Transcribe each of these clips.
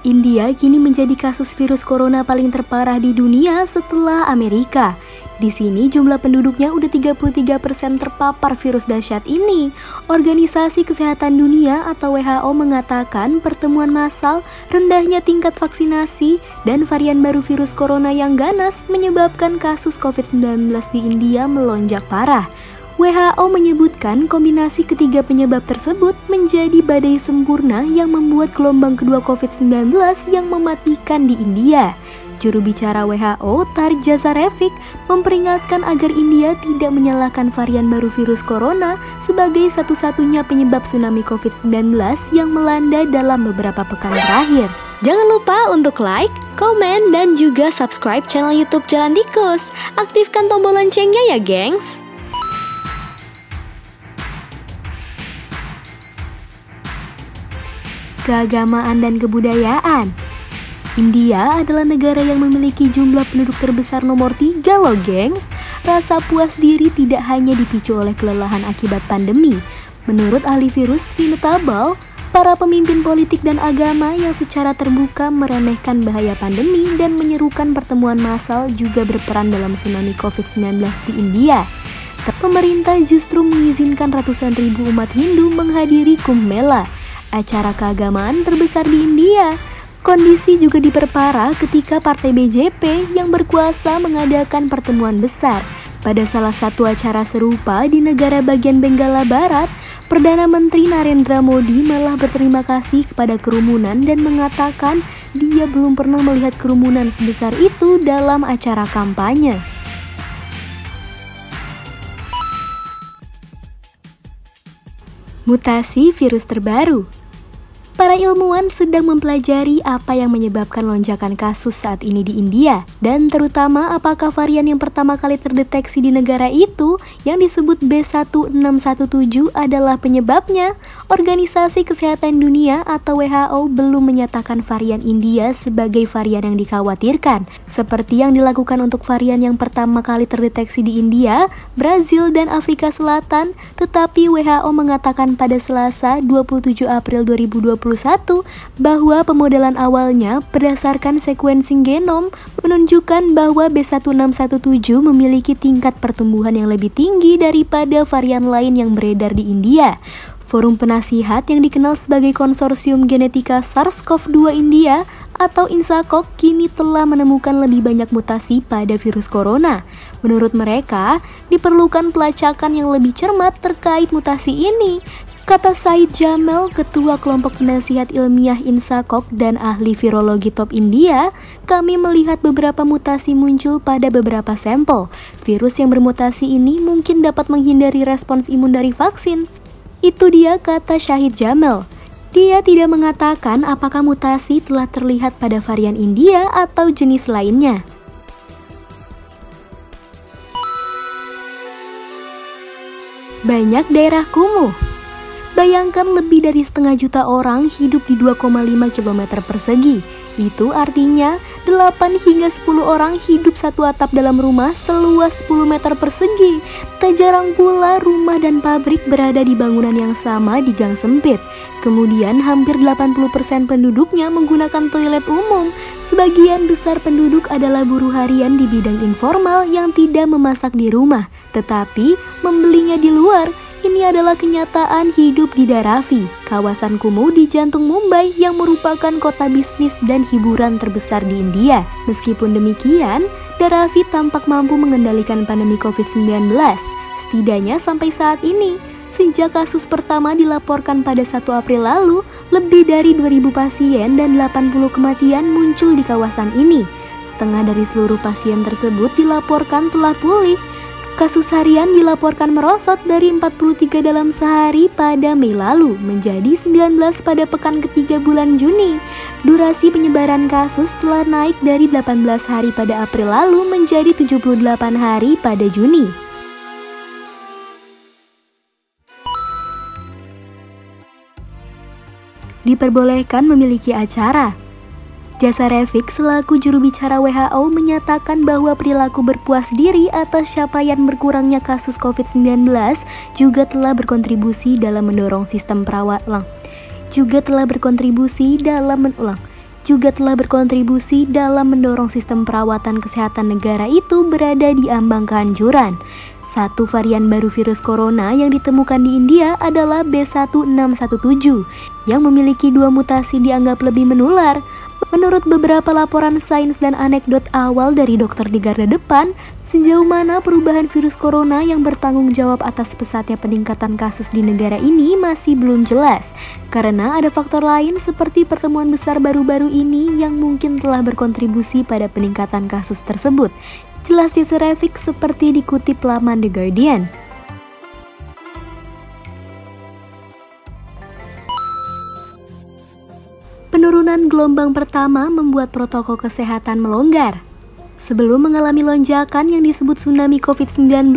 India kini menjadi kasus virus corona paling terparah di dunia setelah Amerika. Di sini jumlah penduduknya udah 33% terpapar virus dahsyat ini. Organisasi Kesehatan Dunia atau WHO mengatakan pertemuan massal, rendahnya tingkat vaksinasi, dan varian baru virus corona yang ganas menyebabkan kasus COVID-19 di India melonjak parah. WHO menyebutkan kombinasi ketiga penyebab tersebut menjadi badai sempurna yang membuat gelombang kedua COVID-19 yang mematikan di India. Juru bicara WHO, Tarik Jasarevic, memperingatkan agar India tidak menyalahkan varian baru virus corona sebagai satu-satunya penyebab tsunami COVID-19 yang melanda dalam beberapa pekan terakhir. Jangan lupa untuk like, komen, dan juga subscribe channel YouTube Jalan Tikus. Aktifkan tombol loncengnya ya, gengs! Keagamaan dan kebudayaan. India adalah negara yang memiliki jumlah penduduk terbesar nomor 3 loh, gengs. Rasa puas diri tidak hanya dipicu oleh kelelahan akibat pandemi. Menurut ahli virus Vinutabal, para pemimpin politik dan agama yang secara terbuka meremehkan bahaya pandemi dan menyerukan pertemuan massal juga berperan dalam tsunami COVID-19 di India. Pemerintah justru mengizinkan ratusan ribu umat Hindu menghadiri Kumbh Mela, acara keagamaan terbesar di India. Kondisi juga diperparah ketika Partai BJP yang berkuasa mengadakan pertemuan besar. Pada salah satu acara serupa di negara bagian Benggala Barat, Perdana Menteri Narendra Modi malah berterima kasih kepada kerumunan dan mengatakan dia belum pernah melihat kerumunan sebesar itu dalam acara kampanye. Mutasi virus terbaru. Para ilmuwan sedang mempelajari apa yang menyebabkan lonjakan kasus saat ini di India, dan terutama apakah varian yang pertama kali terdeteksi di negara itu, yang disebut B1617 adalah penyebabnya. Organisasi Kesehatan Dunia atau WHO belum menyatakan varian India sebagai varian yang dikhawatirkan, seperti yang dilakukan untuk varian yang pertama kali terdeteksi di India, Brazil, dan Afrika Selatan, tetapi WHO mengatakan pada Selasa 27 April 2021 bahwa pemodelan awalnya berdasarkan sequencing genom menunjukkan bahwa B1617 memiliki tingkat pertumbuhan yang lebih tinggi daripada varian lain yang beredar di India. Forum Penasihat yang dikenal sebagai Konsorsium Genetika SARS-CoV-2 India atau INSACOG kini telah menemukan lebih banyak mutasi pada virus corona. Menurut mereka, diperlukan pelacakan yang lebih cermat terkait mutasi ini. Kata Said Jamel, Ketua Kelompok Penasihat Ilmiah INSACOG dan ahli virologi top India, kami melihat beberapa mutasi muncul pada beberapa sampel. Virus yang bermutasi ini mungkin dapat menghindari respons imun dari vaksin. Itu dia kata Syahid Jamel. Dia tidak mengatakan apakah mutasi telah terlihat pada varian India atau jenis lainnya. Banyak daerah kumuh. Bayangkan lebih dari 1,5 juta orang hidup di 2,5 km persegi. Itu artinya 8 hingga 10 orang hidup satu atap dalam rumah seluas 10 meter persegi. Tak jarang pula rumah dan pabrik berada di bangunan yang sama di gang sempit. Kemudian hampir 80% penduduknya menggunakan toilet umum. Sebagian besar penduduk adalah buruh harian di bidang informal yang tidak memasak di rumah, tetapi membelinya di luar. Ini adalah kenyataan hidup di Dharavi, kawasan kumuh di jantung Mumbai yang merupakan kota bisnis dan hiburan terbesar di India. Meskipun demikian, Dharavi tampak mampu mengendalikan pandemi COVID-19, setidaknya sampai saat ini. Sejak kasus pertama dilaporkan pada 1 April lalu, lebih dari 2.000 pasien dan 80 kematian muncul di kawasan ini. Setengah dari seluruh pasien tersebut dilaporkan telah pulih. Kasus harian dilaporkan merosot dari 43 dalam sehari pada Mei lalu menjadi 19 pada pekan ketiga bulan Juni. Durasi penyebaran kasus telah naik dari 18 hari pada April lalu menjadi 78 hari pada Juni. Diperbolehkan memiliki acara. Jasarevic selaku juru bicara WHO menyatakan bahwa perilaku berpuas diri atas capaian berkurangnya kasus COVID-19 juga telah berkontribusi dalam mendorong sistem juga telah berkontribusi dalam mendorong sistem perawatan kesehatan negara itu berada di ambang kehancuran. Satu varian baru virus corona yang ditemukan di India adalah B1617 yang memiliki 2 mutasi dianggap lebih menular. Menurut beberapa laporan sains dan anekdot awal dari dokter di garda depan, sejauh mana perubahan virus corona yang bertanggung jawab atas pesatnya peningkatan kasus di negara ini masih belum jelas, karena ada faktor lain seperti pertemuan besar baru-baru ini yang mungkin telah berkontribusi pada peningkatan kasus tersebut. Jelas Ceserevich seperti dikutip laman The Guardian. Penurunan gelombang pertama membuat protokol kesehatan melonggar. Sebelum mengalami lonjakan yang disebut tsunami COVID-19,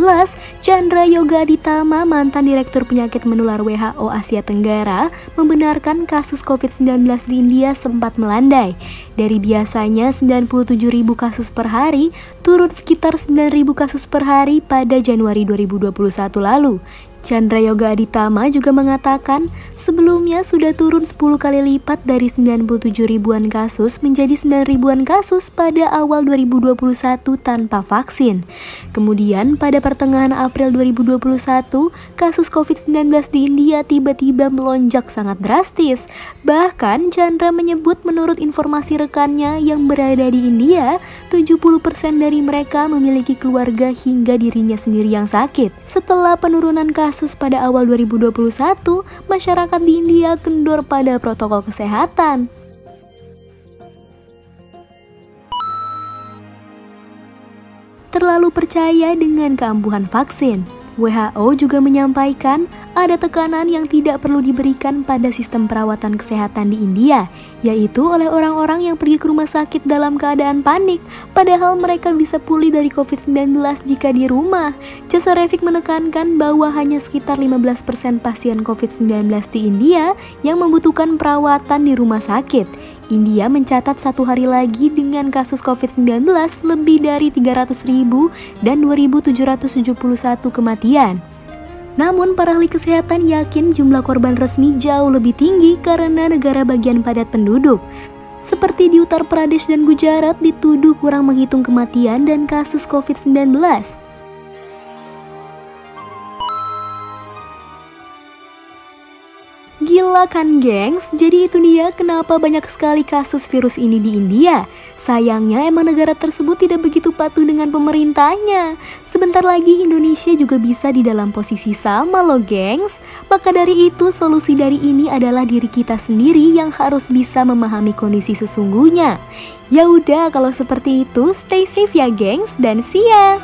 Chandra Yoga Aditama, mantan Direktur Penyakit Menular WHO Asia Tenggara, membenarkan kasus COVID-19 di India sempat melandai. Dari biasanya 97.000 kasus per hari, turun sekitar 9.000 kasus per hari pada Januari 2021 lalu. Chandra Yoga Aditama juga mengatakan sebelumnya sudah turun 10 kali lipat dari 97 ribuan kasus menjadi 9 ribuan kasus pada awal 2021 tanpa vaksin. Kemudian pada pertengahan April 2021, kasus COVID-19 di India tiba-tiba melonjak sangat drastis. Bahkan Chandra menyebut menurut informasi rekannya yang berada di India, 70% dari mereka memiliki keluarga hingga dirinya sendiri yang sakit. Setelah penurunan kasus pada awal 2021, masyarakat di India kendor pada protokol kesehatan. Terlalu percaya dengan keampuhan vaksin. WHO juga menyampaikan ada tekanan yang tidak perlu diberikan pada sistem perawatan kesehatan di India, yaitu oleh orang-orang yang pergi ke rumah sakit dalam keadaan panik, padahal mereka bisa pulih dari COVID-19 jika di rumah. Ceserevich menekankan bahwa hanya sekitar 15% pasien COVID-19 di India yang membutuhkan perawatan di rumah sakit. India mencatat satu hari lagi dengan kasus COVID-19 lebih dari 300.000 dan 2.771 kematian. Namun para ahli kesehatan yakin jumlah korban resmi jauh lebih tinggi karena negara bagian padat penduduk. Seperti di Uttar Pradesh dan Gujarat dituduh kurang menghitung kematian dan kasus COVID-19. Gila kan gengs, jadi itu dia kenapa banyak sekali kasus virus ini di India. Sayangnya emang negara tersebut tidak begitu patuh dengan pemerintahnya. Sebentar lagi Indonesia juga bisa di dalam posisi sama loh gengs. Maka dari itu solusi dari ini adalah diri kita sendiri yang harus bisa memahami kondisi sesungguhnya. Ya udah kalau seperti itu stay safe ya gengs dan see ya.